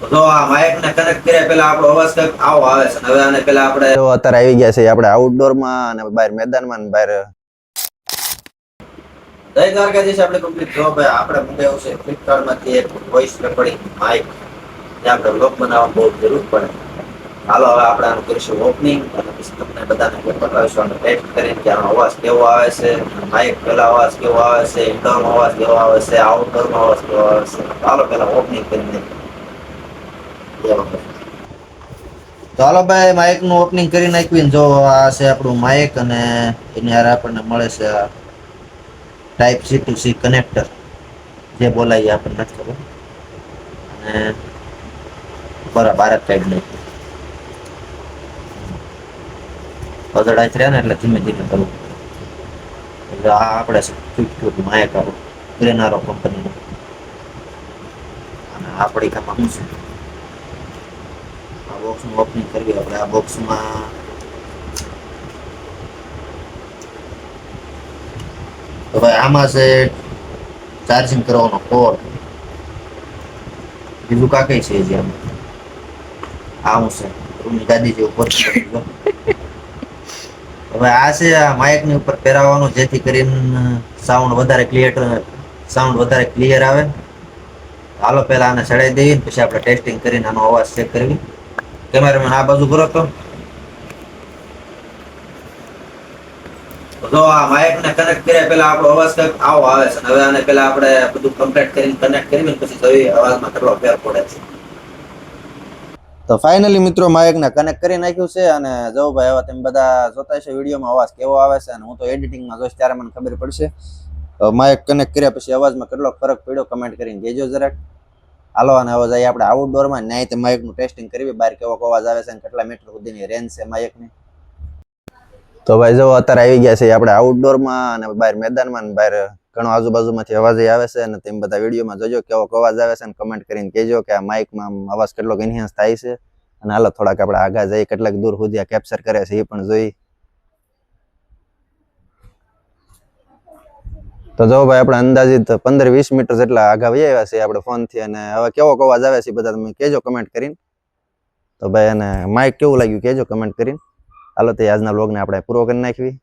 તો આ માઇક ને કનેક્ટ કર્યા પેલા આપણો અવાજ કંઈક આવો આવે છે. હવે આને પેલા આપણે તો અત્યારે આવી ગયા છે આપણે આઉટડોર માં અને બહાર મેદાનમાં અને બહાર દઈ દ્વારકાધીશ આપણે કમ્પ્લીટ જો ભાઈ આપણે મંગાવ્યું છે ફ્લિપકાર્ટ માંથી એક વોઇસ રેકોર્ડિંગ માઇક જે આપણે બ્લોગ બનાવવા બહુ જરૂર પડે. હાલો હવે આપણે આનું કરીશું ઓપનિંગ અને પછી તમને બધાને બતાવીશું અને ટેસ્ટ કરીને કે આનો અવાજ કેવો આવે છે, માઇક પેલા અવાજ કેવો આવે છે, ઇન્ડોર અવાજ કેવો આવે છે, આઉટડોર અવાજ કેવો આવે છે. હાલો પેલા ઓપનિંગ કરીને તો હાલો ભાઈ માઇક નું ઓપનિંગ કરી નાખ્યું. જો આ છે આપણું માઇક અને એની હારે આપણને મળે છે type C to C connector જે બોલાય આપણને નથી ખબર અને બરાબર ભારત ટાઈપ નહીં પધડાઈ રહ્યા ને એટલે ધીમે ધીમે કરવું. એટલે આ આપણે માયક આપણું ગ્રેનારો કંપનીનું અને આપણી કામમાં શું છે આ બોક્સનું ઓપનિંગ કરવી. આપણે આ બોક્સમાં તો ભાઈ આમાં છે ચાર્જિંગ કરવાનો પોર્ટ, બીજું કાંઈ છે જે આવું છે રૂમની ગાદી જેવું પોર્ટ. હવે આ છે આ માઇક ની ઉપર પહેરાવવાનું જેથી કરીને સાઉન્ડ વધારે ક્લિયર આવે. હાલો પેલા આને ચડાઈ દઈએ પછી આપણે ટેસ્ટિંગ કરીને આનો અવાજ ચેક કરવી. કેમેરામેન આ બાજુ કરો તો આ માઇક ને કનેક્ટ કર્યા પેલા આપણો અવાજ કંઈક આવો આવે છે. હવે આને પેલા આપણે બધું કમ્પ્લીટ કરીને કનેક્ટ કરીને પછી જોઈએ અવાજમાં કેટલો ફેર પડે છે. તો ફાઇનલી મિત્રો માઇક ને કનેક્ટ કરી નાખ્યું છે અને જો ભાઈ હવે તમે બધા જોતા હશો વિડીયોમાં અવાજ કેવો આવે છે અને હું તો એડિટિંગમાં જોઈશ ત્યારે મને ખબર પડશે માઇક કનેક્ટ કર્યા પછી અવાજમાં કેટલો ફરક પડ્યો કમેન્ટ કરીને કહેજો જરાક. હાલો અને હવે જઈએ આપણે આઉટડોરમાં ન્યાય તે માઇકનું ટેસ્ટિંગ કરવી બહાર કેવો અવાજ આવે છે અને કેટલા મીટર સુધીની રેન્જ છે માઇકની. તો ભાઈ જો અત્યારે આવી ગયા છે આપણે આઉટડોરમાં અને બહાર મેદાનમાં અને બહાર ઘણો આજુબાજુમાંથી અવાજ આવે છે અને તમે બધા વિડીયોમાં જોજો કેવો અવાજ આવે છે અને કમેન્ટ કરીને કહેજો કે આ માઇકમાં અવાજ કેટલો એન્હાન્સ થાય છે. અને હાલો થોડાક આપણે આગળ જઈએ કેટલાક દૂર સુધી આ કેપ્ચર કરે છે એ પણ જોઈ. તો જો ભાઈ આપણે અંદાજિત 15-20 મીટર જેટલા આગળ વહી આવ્યા છે આપણે ફોનથી અને હવે કેવો અવાજ આવે છે બધા તમે કહેજો કમેન્ટ કરીને. તો ભાઈ અને માઇક કેવું લાગ્યું કહેજો કમેન્ટ કરીને. હાલો તે આજના વ્લોગને આપણે પૂરો કરી નાખવી.